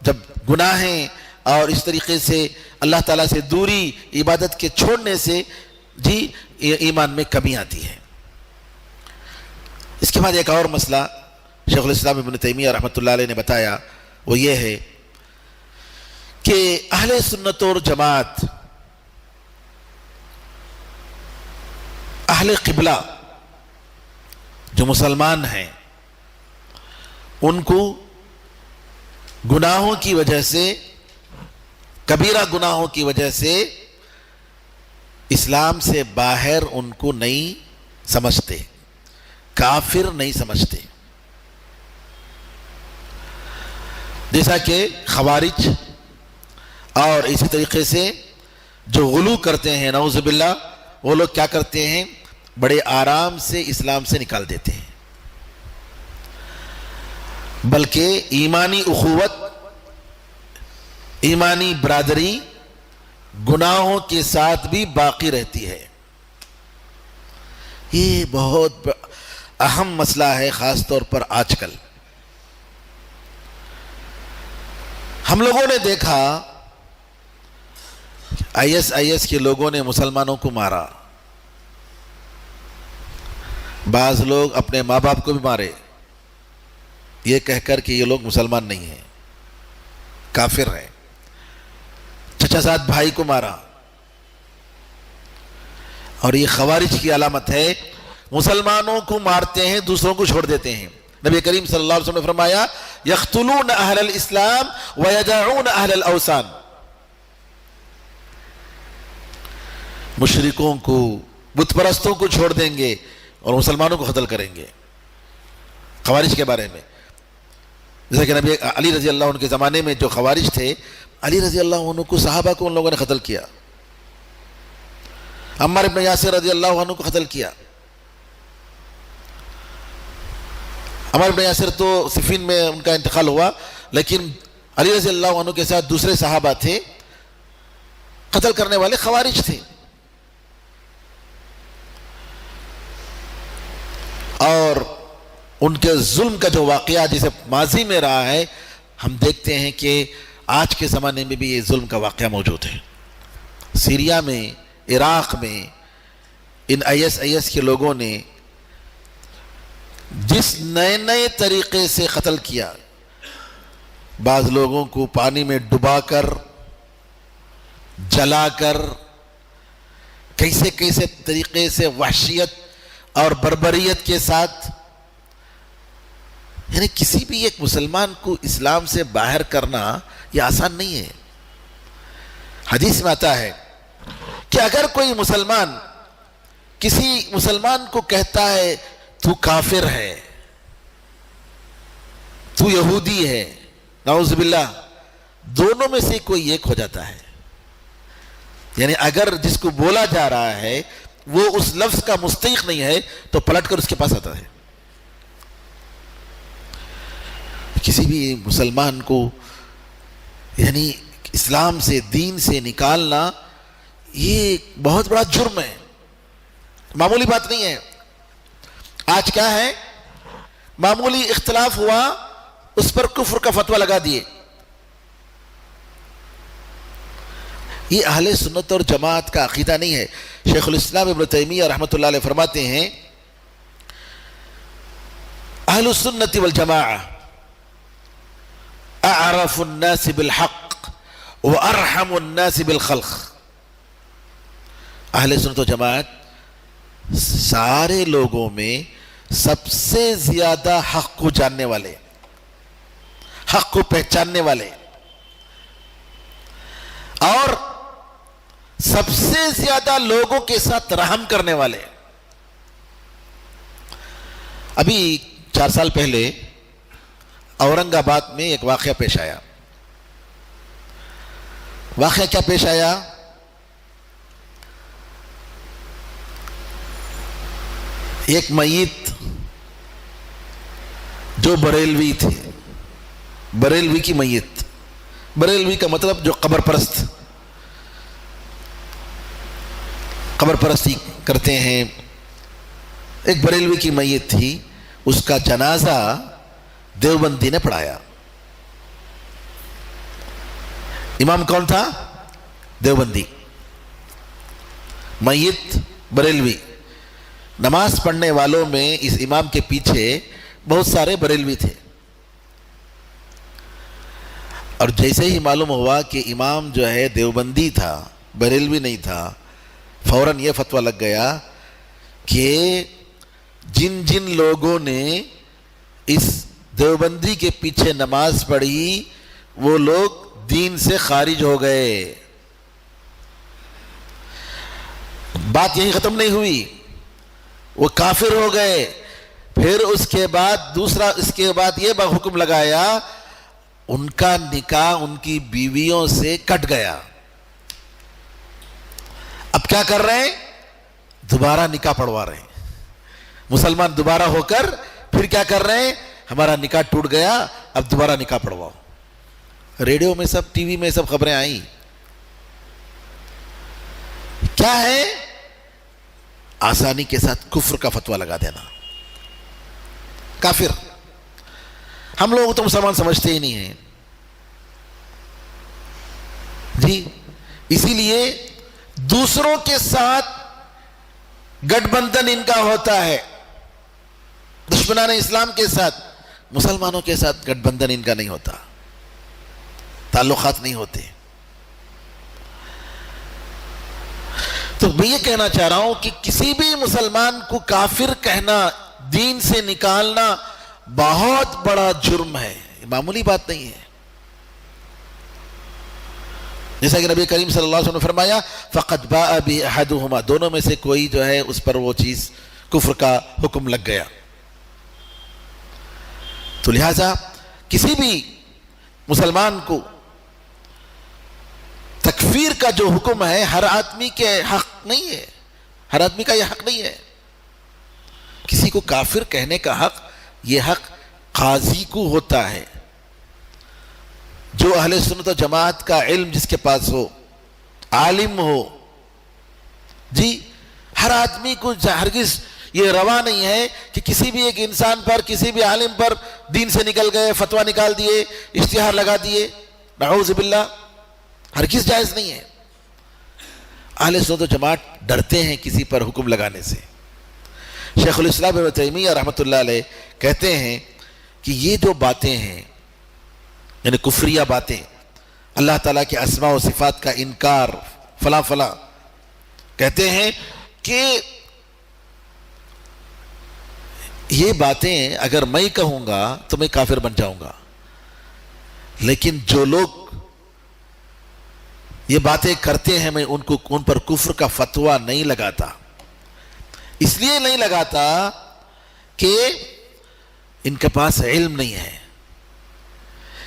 جب گناہیں اور اس طریقے سے اللہ تعالیٰ سے دوری عبادت کے چھوڑنے سے جی ایمان میں کمی آتی ہے۔ اس کے بعد ایک اور مسئلہ شیخ الاسلام ابن تیمیہ رحمۃ اللہ علیہ نے بتایا، وہ یہ ہے کہ اہل سنت اور جماعت، اہل قبلہ جو مسلمان ہیں، ان کو گناہوں کی وجہ سے، کبیرہ گناہوں کی وجہ سے اسلام سے باہر ان کو نہیں سمجھتے، کافر نہیں سمجھتے۔ جیسا کہ خوارج اور اسی طریقے سے جو غلو کرتے ہیں نعوذ باللہ، وہ لوگ کیا کرتے ہیں، بڑے آرام سے اسلام سے نکال دیتے ہیں، بلکہ ایمانی اخوت، ایمانی برادری گناہوں کے ساتھ بھی باقی رہتی ہے۔ یہ بہت اہم مسئلہ ہے، خاص طور پر آج کل ہم لوگوں نے دیکھا آئی ایس کے لوگوں نے مسلمانوں کو مارا، بعض لوگ اپنے ماں باپ کو بھی مارے، یہ کہہ کر کہ یہ لوگ مسلمان نہیں ہیں، کافر ہیں۔ چچا زاد بھائی کو مارا، اور یہ خوارج کی علامت ہے، مسلمانوں کو مارتے ہیں، دوسروں کو چھوڑ دیتے ہیں۔ نبی کریم صلی اللہ علیہ وسلم نے فرمایا یقتلون اہل الاسلام ویدعون اہل الاوثان، مشرکوں کو، بت پرستوں کو چھوڑ دیں گے اور مسلمانوں کو قتل کریں گے۔ خوارج کے بارے میں جیسا کہ نبی علی رضی اللہ عنہ کے زمانے میں جو خوارج تھے، علی رضی اللہ عنہ کو، صحابہ کو ان لوگوں نے قتل کیا، عمار ابن یاسر رضی اللہ عنہ کو قتل کیا۔ عمار ابن یاسر تو صفین میں ان کا انتقال ہوا، لیکن علی رضی اللہ عنہ کے ساتھ دوسرے صحابہ تھے، قتل کرنے والے خوارج تھے۔ اور ان کے ظلم کا جو واقعہ جسے ماضی میں رہا ہے، ہم دیکھتے ہیں کہ آج کے زمانے میں بھی یہ ظلم کا واقعہ موجود ہے۔ سیریا میں، عراق میں ان آئی ایس کے لوگوں نے جس نئے نئے طریقے سے قتل کیا، بعض لوگوں کو پانی میں ڈبا کر، جلا کر، کیسے کیسے طریقے سے وحشیت اور بربریت کے ساتھ، یعنی کسی بھی ایک مسلمان کو اسلام سے باہر کرنا یہ آسان نہیں ہے۔ حدیث میں آتا ہے کہ اگر کوئی مسلمان کسی مسلمان کو کہتا ہے تو کافر ہے، تو یہودی ہے، نعوذ باللہ، دونوں میں سے کوئی ایک ہو جاتا ہے۔ یعنی اگر جس کو بولا جا رہا ہے وہ اس لفظ کا مستحق نہیں ہے تو پلٹ کر اس کے پاس آتا ہے۔ کسی بھی مسلمان کو یعنی اسلام سے، دین سے نکالنا یہ بہت بڑا جرم ہے، معمولی بات نہیں ہے۔ آج کیا ہے، معمولی اختلاف ہوا، اس پر کفر کا فتویٰ لگا دیے۔ یہ اہل سنت اور جماعت کا عقیدہ نہیں ہے۔ شیخ الاسلام ابن تیمیہ رحمۃ اللہ علیہ فرماتے ہیں اہل السنت والجماعہ اعرف الناس بالحق وارحم الناس بالخلق۔ اہل سنت و جماعت سارے لوگوں میں سب سے زیادہ حق کو جاننے والے، حق کو پہچاننے والے، اور سب سے زیادہ لوگوں کے ساتھ رحم کرنے والے۔ ابھی 4 سال پہلے اورنگ آباد میں ایک واقعہ پیش آیا۔ واقعہ کیا پیش آیا؟ ایک میت جو بریلوی تھے، بریلوی کی میت، بریلوی کا مطلب جو قبر پرست، قبر پرستی کرتے ہیں، ایک بریلوی کی میت تھی، اس کا جنازہ دیوبندی نے پڑھایا۔ امام کون تھا؟ دیوبندی، میت بریلوی۔ نماز پڑھنے والوں میں اس امام کے پیچھے بہت سارے بریلوی تھے، اور جیسے ہی معلوم ہوا کہ امام جو ہے دیوبندی تھا، بریلوی نہیں تھا، فوراً یہ فتویٰ لگ گیا کہ جن جن لوگوں نے اس دیوبندی کے پیچھے نماز پڑھی وہ لوگ دین سے خارج ہو گئے۔ بات یہی ختم نہیں ہوئی، وہ کافر ہو گئے۔ پھر اس کے بعد یہ حکم لگایا، ان کا نکاح ان کی بیویوں سے کٹ گیا۔ اب کیا کر رہے ہیں؟ دوبارہ نکاح پڑھوا رہے ہیں۔ مسلمان دوبارہ ہو کر پھر کیا کر رہے ہیں؟ ہمارا نکاح ٹوٹ گیا، اب دوبارہ نکاح پڑھواؤ۔ ریڈیو میں سب، ٹی وی میں سب خبریں آئیں۔ کیا ہے؟ آسانی کے ساتھ کفر کا فتویٰ لگا دینا، کافر۔ ہم لوگ تو مسلمان سمجھتے ہی نہیں ہیں جی، اسی لیے دوسروں کے ساتھ گٹھ بندھن ان کا ہوتا ہے، دشمنان اسلام کے ساتھ۔ مسلمانوں کے ساتھ گٹھ بندھن ان کا نہیں ہوتا، تعلقات نہیں ہوتے۔ تو میں یہ کہنا چاہ رہا ہوں کہ کسی بھی مسلمان کو کافر کہنا، دین سے نکالنا بہت بڑا جرم ہے، معمولی بات نہیں ہے۔ جیسا کہ نبی کریم صلی اللہ علیہ وسلم نے فرمایا فَقَدْ بَاءَ بِهِ أَحَدُهُمَا، دونوں میں سے کوئی جو ہے اس پر وہ چیز کفر کا حکم لگ گیا۔ تو لہذا کسی بھی مسلمان کو تکفیر کا جو حکم ہے ہر آدمی کے حق نہیں ہے، ہر آدمی کا یہ حق نہیں ہے۔ کسی کو کافر کہنے کا حق، یہ حق قاضی کو ہوتا ہے، جو اہل سنت و جماعت کا علم جس کے پاس ہو، عالم ہو جی۔ ہر آدمی کو ہرگز یہ روا نہیں ہے کہ کسی بھی ایک انسان پر، کسی بھی عالم پر دین سے نکل گئے، فتویٰ نکال دیے، اشتہار لگا دیے، نعوذ باللہ، ہرگز جائز نہیں ہے۔ اہل سنت و جماعت ڈرتے ہیں کسی پر حکم لگانے سے۔ شیخ الاسلام ابن تیمیہ رحمۃ اللہ علیہ کہتے ہیں کہ یہ جو باتیں ہیں، یعنی کفریہ باتیں، اللہ تعالیٰ کے اسماء و صفات کا انکار، فلاں فلاں، کہتے ہیں کہ یہ باتیں اگر میں کہوں گا تو میں کافر بن جاؤں گا، لیکن جو لوگ یہ باتیں کرتے ہیں میں ان پر کفر کا فتویٰ نہیں لگاتا۔ اس لیے نہیں لگاتا کہ ان کے پاس علم نہیں ہے۔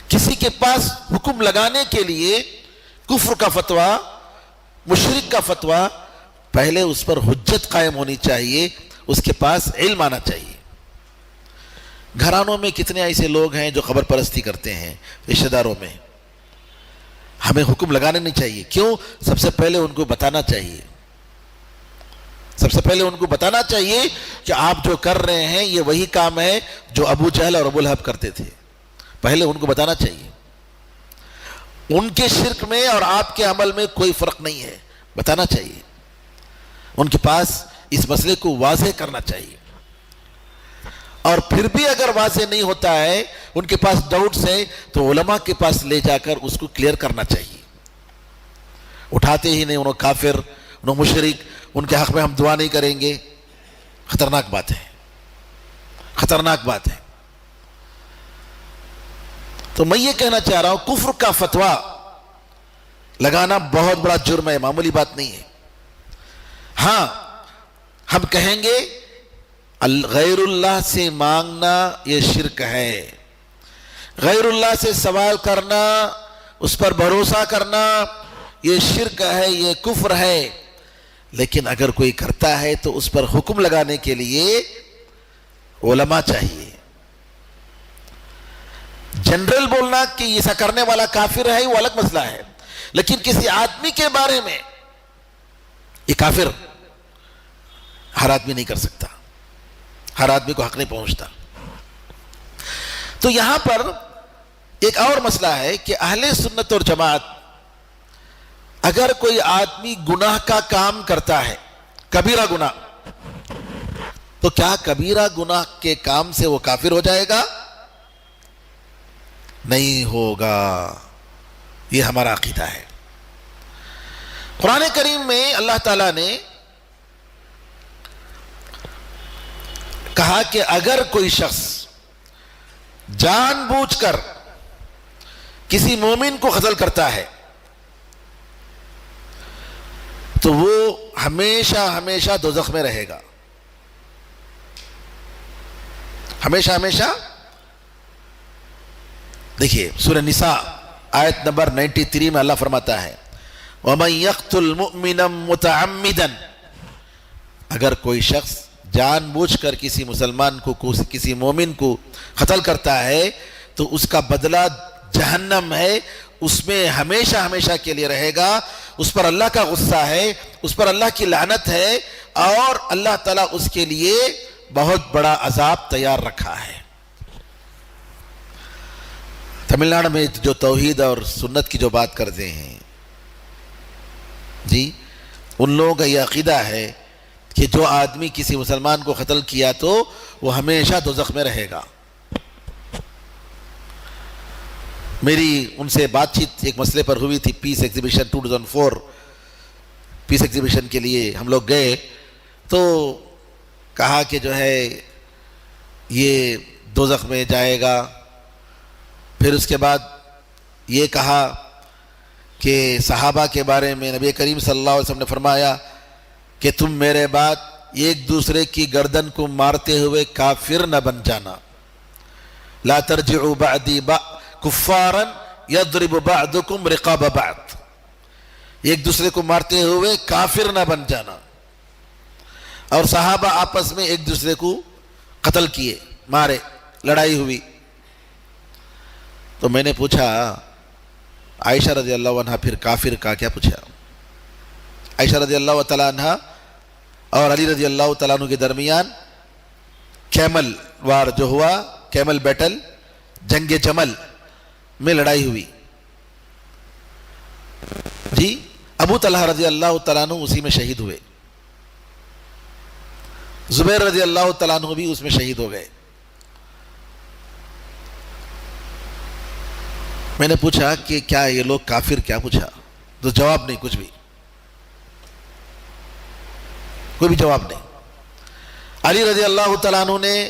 کسی کے پاس حکم لگانے کے لیے کفر کا فتویٰ، مشرک کا فتویٰ، پہلے اس پر حجت قائم ہونی چاہیے، اس کے پاس علم آنا چاہیے۔ گھرانوں میں کتنے ایسے لوگ ہیں جو خبر پرستی کرتے ہیں، رشتہ داروں میں۔ ہمیں حکم لگانا نہیں چاہیے، کیوں؟ سب سے پہلے ان کو بتانا چاہیے، سب سے پہلے ان کو بتانا چاہیے کہ آپ جو کر رہے ہیں یہ وہی کام ہے جو ابو جہل اور ابو لہب کرتے تھے۔ پہلے ان کو بتانا چاہیے، ان کے شرک میں اور آپ کے عمل میں کوئی فرق نہیں ہے، بتانا چاہیے، ان کے پاس اس مسئلے کو واضح کرنا چاہیے۔ اور پھر بھی اگر واضح نہیں ہوتا ہے، ان کے پاس ڈاؤٹس ہیں، تو علماء کے پاس لے جا کر اس کو کلیئر کرنا چاہیے۔ اٹھاتے ہی نہیں انہوں کافر، انہوں مشرک، ان کے حق میں ہم دعا نہیں کریں گے، خطرناک بات ہے، خطرناک بات ہے۔ تو میں یہ کہنا چاہ رہا ہوں کفر کا فتویٰ لگانا بہت بڑا جرم ہے، معمولی بات نہیں ہے۔ ہاں ہم کہیں گے غیر اللہ سے مانگنا یہ شرک ہے، غیر اللہ سے سوال کرنا، اس پر بھروسہ کرنا یہ شرک ہے، یہ کفر ہے۔ لیکن اگر کوئی کرتا ہے تو اس پر حکم لگانے کے لیے علماء چاہیے۔ جنرل بولنا کہ ایسا کرنے والا کافر ہے وہ الگ مسئلہ ہے، لیکن کسی آدمی کے بارے میں یہ کافر ہر آدمی نہیں کر سکتا، ہر آدمی کو حق نہیں پہنچتا۔ تو یہاں پر ایک اور مسئلہ ہے کہ اہل سنت اور جماعت اگر کوئی آدمی گناہ کا کام کرتا ہے، کبیرہ گناہ، تو کیا کبیرہ گناہ کے کام سے وہ کافر ہو جائے گا؟ نہیں ہوگا۔ یہ ہمارا عقیدہ ہے۔ قرآن کریم میں اللہ تعالیٰ نے کہا کہ اگر کوئی شخص جان بوجھ کر کسی مومن کو قتل کرتا ہے تو وہ ہمیشہ ہمیشہ دوزخ میں رہے گا، ہمیشہ ہمیشہ۔ دیکھیے سورہ نساء آیت نمبر 93 میں اللہ فرماتا ہے وَمَن يَقْتُلْ مُؤْمِنًا مُتَعَمِّدًا، اگر کوئی شخص جان بوجھ کر کسی مسلمان کو، کسی مومن کو قتل کرتا ہے تو اس کا بدلہ جہنم ہے، اس میں ہمیشہ ہمیشہ کے لیے رہے گا، اس پر اللہ کا غصہ ہے، اس پر اللہ کی لعنت ہے، اور اللہ تعالیٰ اس کے لیے بہت بڑا عذاب تیار رکھا ہے۔ تمل ناڈو میں جو توحید اور سنت کی جو بات کرتے ہیں جی، ان لوگوں کا یہ عقیدہ ہے کہ جو آدمی کسی مسلمان کو قتل کیا تو وہ ہمیشہ دوزخ میں رہے گا۔ میری ان سے بات چیت ایک مسئلے پر ہوئی تھی، پیس ایگزیبیشن 2004 پیس ایگزیبیشن کے لیے ہم لوگ گئے، تو کہا کہ جو ہے یہ دوزخ میں جائے گا۔ پھر اس کے بعد یہ کہا کہ صحابہ کے بارے میں نبی کریم صلی اللہ علیہ وسلم نے فرمایا کہ تم میرے بعد ایک دوسرے کی گردن کو مارتے ہوئے کافر نہ بن جانا، لا ترجعوا بعدی کفارا یضرب بعضکم رقاب بعض، ایک دوسرے کو مارتے ہوئے کافر نہ بن جانا۔ اور صحابہ آپس میں ایک دوسرے کو قتل کیے، مارے، لڑائی ہوئی۔ تو میں نے پوچھا عائشہ رضی اللہ عنہ پھر کافر کا کیا پوچھا؟ عائشہ رضی اللہ تعالیٰ عنہ اور علی رضی اللہ تعالیٰ عنہ کے درمیان کیمل وار جو ہوا، کیمل بیٹل، جنگ جمل میں لڑائی ہوئی جی، ابو طلحہ رضی اللہ تعالیٰ عنہ اسی میں شہید ہوئے، زبیر رضی اللہ تعالیٰ عنہ بھی اس میں شہید ہو گئے۔ میں نے پوچھا کہ کیا یہ لوگ کافر؟ کیا پوچھا تو جواب نہیں، کچھ بھی، کوئی بھی جواب نہیں۔ علی رضی اللہ تعالیٰ عنہ نے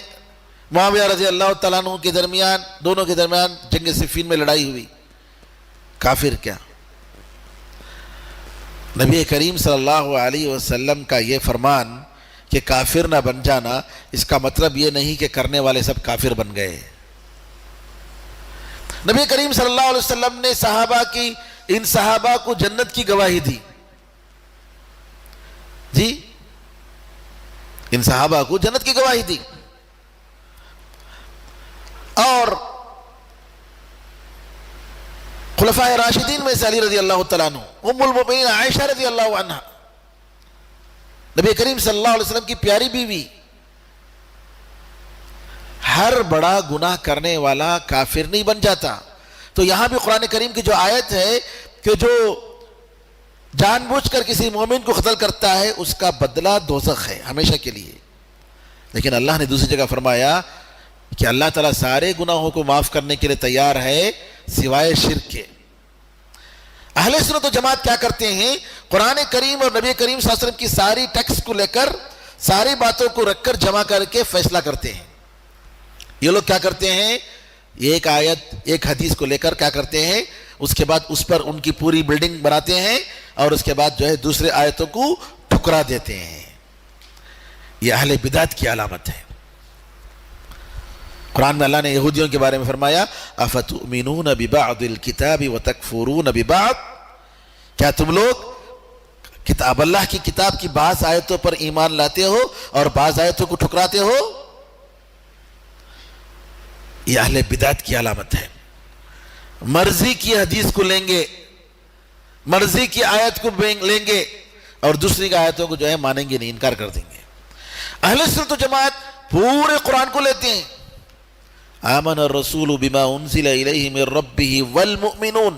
معاویہ رضی اللہ تعالیٰ عنہ کے درمیان، دونوں کے درمیان جنگ صفین میں لڑائی ہوئی، کافر کیا؟ نبی کریم صلی اللہ علیہ وسلم کا یہ فرمان کہ کافر نہ بن جانا، اس کا مطلب یہ نہیں کہ کرنے والے سب کافر بن گئے۔ نبی کریم صلی اللہ علیہ وسلم نے صحابہ کی، ان صحابہ کو جنت کی گواہی دی جی، ان صحابہ کو جنت کی گواہی دی، اور خلفائے راشدین میں سے علی رضی اللہ تعالیٰ عنہ، ام المؤمنین عائشہ رضی اللہ عنہ، نبی کریم صلی اللہ علیہ وسلم کی پیاری بیوی، ہر بڑا گناہ کرنے والا کافر نہیں بن جاتا۔ تو یہاں بھی قرآن کریم کی جو آیت ہے کہ جو جان بوجھ کر کسی مومن کو قتل کرتا ہے اس کا بدلہ دوزخ ہے ہمیشہ کے لیے، لیکن اللہ نے دوسری جگہ فرمایا کہ اللہ تعالیٰ سارے گناہوں کو معاف کرنے کے لیے تیار ہے سوائے شرک کے۔ اہل سنت و جماعت کیا کرتے ہیں؟ قرآن کریم اور نبی کریم صلی اللہ علیہ وسلم کی ساری ٹیکسٹ کو لے کر، ساری باتوں کو رکھ کر جمع کر کے فیصلہ کرتے ہیں۔ یہ لوگ کیا کرتے ہیں؟ ایک آیت، ایک حدیث کو لے کر کیا کرتے ہیں؟ اس کے بعد اس پر ان کی پوری بلڈنگ بناتے ہیں، اور اس کے بعد جو ہے دوسرے آیتوں کو ٹھکرا دیتے ہیں۔ یہ اہل بدعت کی علامت ہے۔ قرآن میں اللہ نے یہودیوں کے بارے میں فرمایا افتؤمنون ببعض الکتاب وتکفرون ببعض، کیا تم لوگ کتاب اللہ کی کتاب کی بعض آیتوں پر ایمان لاتے ہو اور بعض آیتوں کو ٹھکراتے ہو؟ یہ اہل بدعت کی علامت ہے۔ مرضی کی حدیث کو لیں گے، مرضی کی آیت کو لیں گے، اور دوسری کی آیتوں کو جو ہے مانیں گے نہیں، انکار کر دیں گے۔ اہل سنت و جماعت پورے قرآن کو لیتے ہیں، آمن الرسول بما انزل الیہ من ربہ والمؤمنون،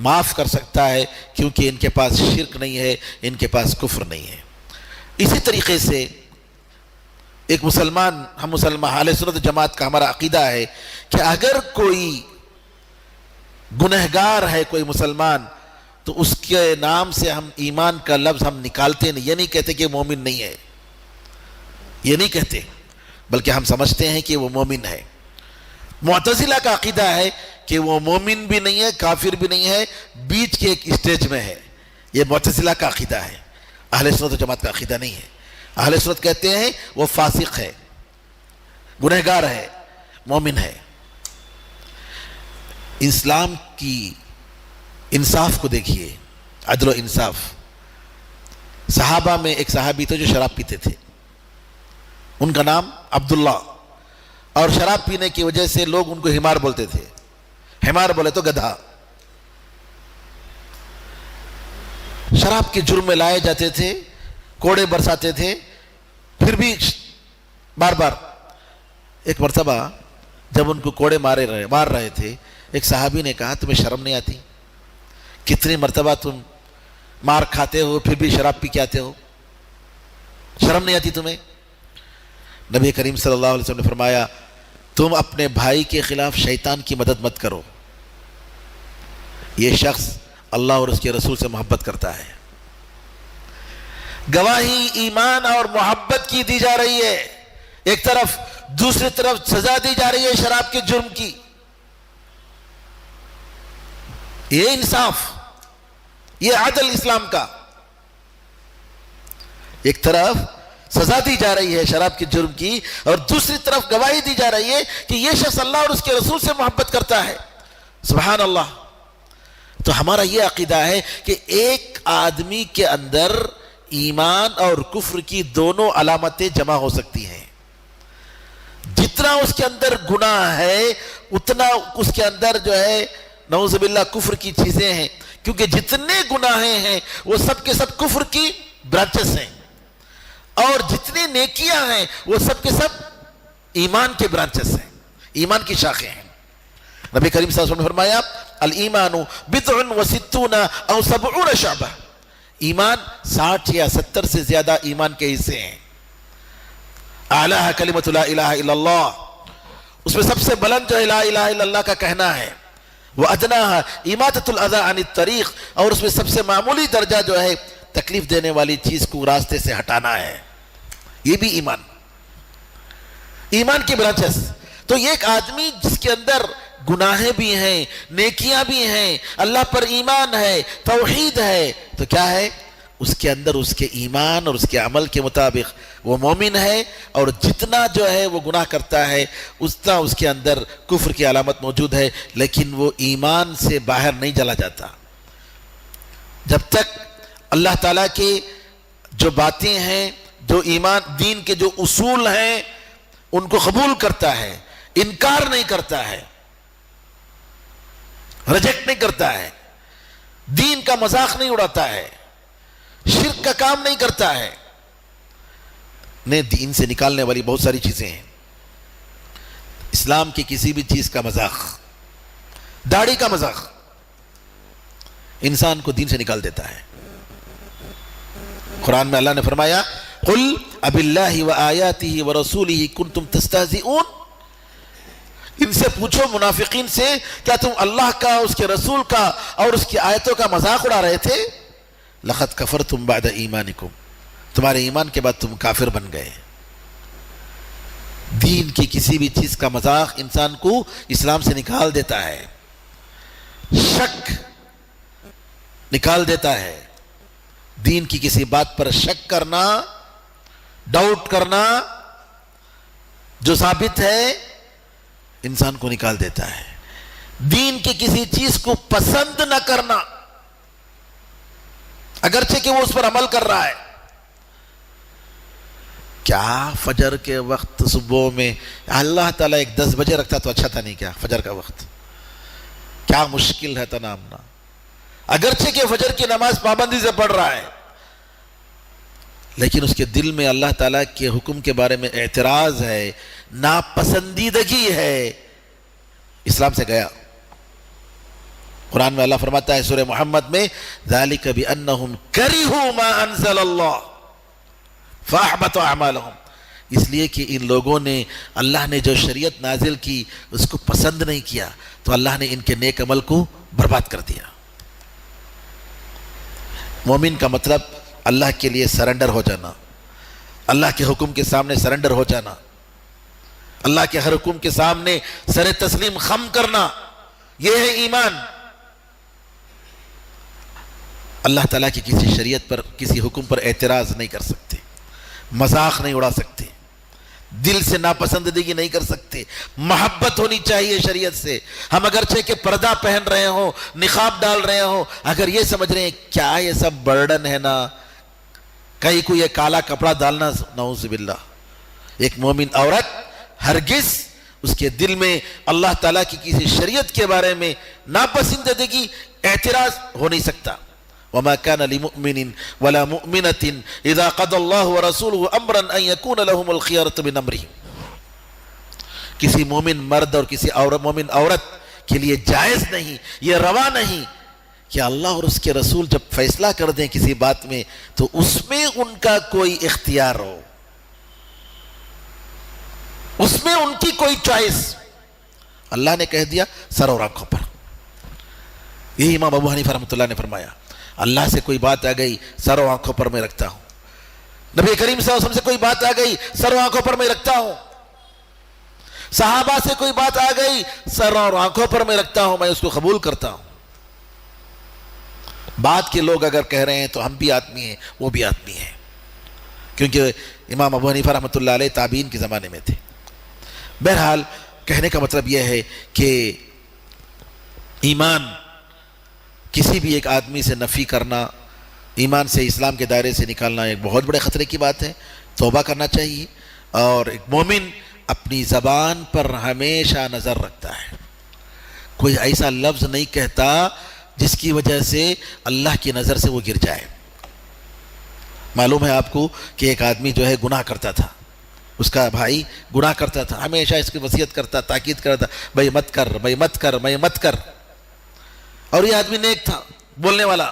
معاف کر سکتا ہے، کیونکہ ان کے پاس شرک نہیں ہے، ان کے پاس کفر نہیں ہے۔ اسی طریقے سے ایک مسلمان، ہم مسلمان اہل سنت جماعت کا ہمارا عقیدہ ہے کہ اگر کوئی گنہگار ہے کوئی مسلمان، تو اس کے نام سے ہم ایمان کا لفظ ہم نکالتے نہیں، یہ نہیں کہتے کہ مومن نہیں ہے، یہ نہیں کہتے، بلکہ ہم سمجھتے ہیں کہ وہ مومن ہے۔ معتزلہ کا عقیدہ ہے کہ وہ مومن بھی نہیں ہے، کافر بھی نہیں ہے، بیچ کے ایک اسٹیج میں ہے۔ یہ معتزلہ کا عقیدہ ہے، اہل سنت و جماعت کا عقیدہ نہیں ہے۔ اہل سنت کہتے ہیں وہ فاسق ہے، گنہگار ہے، مومن ہے۔ اسلام کی انصاف کو دیکھیے، عدل و انصاف۔ صحابہ میں ایک صحابی تھے جو شراب پیتے تھے، ان کا نام عبداللہ، اور شراب پینے کی وجہ سے لوگ ان کو حمار بولتے تھے، حمار بولے تو گدھا۔ شراب کے جرم میں لائے جاتے تھے، کوڑے برساتے تھے، پھر بھی بار بار۔ ایک مرتبہ جب ان کو کوڑے مار رہے تھے، ایک صحابی نے کہا تمہیں شرم نہیں آتی؟ کتنی مرتبہ تم مار کھاتے ہو پھر بھی شراب پی کے آتے ہو، شرم نہیں آتی تمہیں؟ نبی کریم صلی اللہ علیہ وسلم نے فرمایا تم اپنے بھائی کے خلاف شیطان کی مدد مت کرو، یہ شخص اللہ اور اس کے رسول سے محبت کرتا ہے۔ گواہی ایمان اور محبت کی دی جا رہی ہے ایک طرف، دوسری طرف سزا دی جا رہی ہے شراب کے جرم کی۔ یہ انصاف، یہ عدل اسلام کا۔ ایک طرف سزا دی جا رہی ہے شراب کے جرم کی، اور دوسری طرف گواہی دی جا رہی ہے کہ یہ شخص اللہ اور اس کے رسول سے محبت کرتا ہے۔ سبحان اللہ۔ تو ہمارا یہ عقیدہ ہے کہ ایک آدمی کے اندر ایمان اور کفر کی دونوں علامتیں جمع ہو سکتی ہیں۔ جتنا اس کے اندر گناہ ہے اتنا اس کے اندر جو ہے نعوذ باللہ کفر کی چیزیں ہیں، کیونکہ جتنے گناہیں ہیں وہ سب کے سب کفر کی برانچز ہیں، اور جتنی نیکیاں ہیں وہ سب کے سب ایمان کے برانچز ہیں، ایمان کی شاخیں ہیں۔ نبی کریم صلی اللہ علیہ وسلم نے فرمایا الایمان بضع و ستون او 70 شعبہ، ایمان 60 یا 70 سے زیادہ ایمان کے حصے ہیں۔ اعلیٰ کلمۃ لا الہ الا اللہ، اس میں سب سے بلند جو ہے لا الہ الا اللہ کا کہنا ہے۔ وَأَدْنَاهَا إِمَاطَةُ الْأَذَىٰ عَنِ الطَّرِيقِ، اور اس میں سب سے معمولی درجہ جو ہے تکلیف دینے والی چیز کو راستے سے ہٹانا ہے۔ یہ بھی ایمان کی برانچز۔ تو یہ ایک آدمی جس کے اندر گناہیں بھی ہیں، نیکیاں بھی ہیں، اللہ پر ایمان ہے، توحید ہے، تو کیا ہے اس کے اندر اس کے ایمان اور اس کے عمل کے مطابق وہ مومن ہے، اور جتنا جو ہے وہ گناہ کرتا ہے اتنا اس کے اندر کفر کی علامت موجود ہے، لیکن وہ ایمان سے باہر نہیں چلا جاتا۔ جب تک اللہ تعالیٰ کے جو باتیں ہیں، جو ایمان دین کے جو اصول ہیں ان کو قبول کرتا ہے، انکار نہیں کرتا ہے، ریجیکٹ نہیں کرتا ہے، دین کا مذاق نہیں اڑاتا ہے، شرک کا کام نہیں کرتا ہے، نے دین سے نکالنے والی بہت ساری چیزیں ہیں۔ اسلام کی کسی بھی چیز کا مذاق، داڑھی کا مذاق انسان کو دین سے نکال دیتا ہے۔ قرآن میں اللہ نے فرمایا قل اب اللہ وآیاتہ ورسولہ کنتم تستہزئون، ان سے پوچھو منافقین سے کیا تم اللہ کا، اس کے رسول کا اور اس کی آیتوں کا مذاق اڑا رہے تھے؟ لقد کفرتم بعد ایمانکم، تمہارے ایمان کے بعد تم کافر بن گئے۔ دین کی کسی بھی چیز کا مذاق انسان کو اسلام سے نکال دیتا ہے، شک نکال دیتا ہے۔ دین کی کسی بات پر شک کرنا، ڈاؤٹ کرنا جو ثابت ہے انسان کو نکال دیتا ہے۔ دین کی کسی چیز کو پسند نہ کرنا اگرچہ کہ وہ اس پر عمل کر رہا ہے۔ کیا فجر کے وقت صبح میں اللہ تعالیٰ ایک 10 بجے رکھتا تو اچھا تھا نہیں کیا؟ فجر کا وقت کیا مشکل ہے تنامنا، اگرچہ کہ فجر کی نماز پابندی سے پڑھ رہا ہے، لیکن اس کے دل میں اللہ تعالیٰ کے حکم کے بارے میں اعتراض ہے، ناپسندیدگی ہے، اسلام سے گیا۔ قرآن میں اللہ فرماتا ہے سورہ محمد میں ذالک بأنہم کرہوا ما انزل اللہ فاحبط اعمالہم، اس لیے کہ ان لوگوں نے اللہ نے جو شریعت نازل کی اس کو پسند نہیں کیا تو اللہ نے ان کے نیک عمل کو برباد کر دیا۔ مومن کا مطلب اللہ کے لیے سرنڈر ہو جانا، اللہ کے حکم کے سامنے سرنڈر ہو جانا، اللہ کے ہر حکم کے سامنے سر تسلیم خم کرنا، یہ ہے ایمان۔ اللہ تعالیٰ کی کسی شریعت پر کسی حکم پر اعتراض نہیں کر سکتے، مذاق نہیں اڑا سکتے، دل سے ناپسندیدگی نہیں کر سکتے، محبت ہونی چاہیے شریعت سے۔ ہم اگرچہ کہ پردہ پہن رہے ہوں، نقاب ڈال رہے ہوں، اگر یہ سمجھ رہے ہیں کیا یہ سب برڈن ہے نا، کہیں کو یہ کالا کپڑا ڈالنا، نعوذ باللہ۔ ایک مومن عورت ہرگز اس کے دل میں اللہ تعالیٰ کی کسی شریعت کے بارے میں ناپسندیدگی، اعتراض ہو نہیں سکتا۔ وما كان لمؤمن ولا مؤمنة اذا قضى الله ورسوله امرا ان يكون لهم الخيارة من امرهم، کسی مومن مرد اور کسی مومن عورت کے لیے جائز نہیں، یہ روا نہیں کہ اللہ اور اس کے رسول جب فیصلہ کر دیں کسی بات میں تو اس میں ان کا کوئی اختیار ہو، اس میں ان کی کوئی چوائس۔ اللہ نے کہہ دیا سر اور آنکھوں پر۔ یہی امام ابو حنیفہ رحمۃ اللہ نے فرمایا، اللہ سے کوئی بات آ گئی سر و آنکھوں پر میں رکھتا ہوں، نبی کریم صلی اللہ علیہ وسلم سے کوئی بات آ گئی سر و آنکھوں پر میں رکھتا ہوں، صحابہ سے کوئی بات آ گئی سر اور آنکھوں پر میں رکھتا ہوں، میں اس کو قبول کرتا ہوں۔ بعد کے لوگ اگر کہہ رہے ہیں تو ہم بھی آدمی ہیں، وہ بھی آدمی ہیں، کیونکہ امام ابو حنیفہ رحمۃ اللہ علیہ تابعین کے زمانے میں تھے۔ بہرحال کہنے کا مطلب یہ ہے کہ ایمان کسی بھی ایک آدمی سے نفی کرنا، ایمان سے اسلام کے دائرے سے نکالنا ایک بہت بڑے خطرے کی بات ہے، توبہ کرنا چاہیے۔ اور ایک مومن اپنی زبان پر ہمیشہ نظر رکھتا ہے، کوئی ایسا لفظ نہیں کہتا جس کی وجہ سے اللہ کی نظر سے وہ گر جائے۔ معلوم ہے آپ کو کہ ایک آدمی جو ہے گناہ کرتا تھا، اس کا بھائی گناہ کرتا تھا، ہمیشہ اس کی وصیت کرتا، تاکید کرتا، بھائی مت کر، بھائی مت کر، بھائی مت کر۔ اور یہ آدمی نیک تھا، بولنے والا۔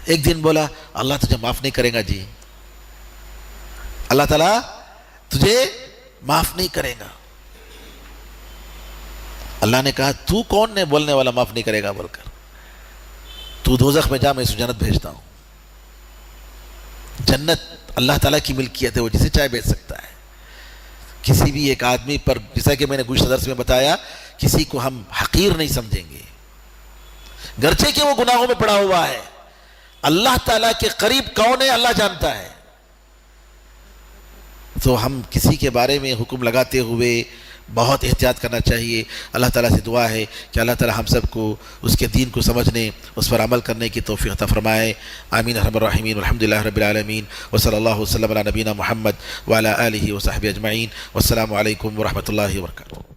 ایک دن بولا اللہ تجھے معاف نہیں کرے گا جی، اللہ تعالیٰ تجھے معاف نہیں کرے گا۔ اللہ نے کہا تو کون ہے بولنے والا معاف نہیں کرے گا بول کر، تو دوزخ میں جا، میں اس جنت بھیجتا ہوں۔ جنت اللہ تعالیٰ کی ملکیت ہے، وہ جسے چاہے بھیج سکتا ہے۔ کسی بھی ایک آدمی پر، جیسا کہ میں نے گزشتہ درس میں بتایا، کسی کو ہم حقیر نہیں سمجھیں گے، گرچہ کہ وہ گناہوں میں پڑا ہوا ہے۔ اللہ تعالیٰ کے قریب کون ہے اللہ جانتا ہے۔ تو ہم کسی کے بارے میں حکم لگاتے ہوئے بہت احتیاط کرنا چاہیے۔ اللہ تعالیٰ سے دعا ہے کہ اللہ تعالیٰ ہم سب کو اس کے دین کو سمجھنے، اس پر عمل کرنے کی توفیق عطا فرمائے۔ آمین ارحم الراحمین، والحمدللہ رب العالمین، وصلی اللہ وسلم علی نبینا محمد وعلی آلہ وصحبہ اجمعین، والسلام علیکم ورحمۃ اللہ وبرکاتہ۔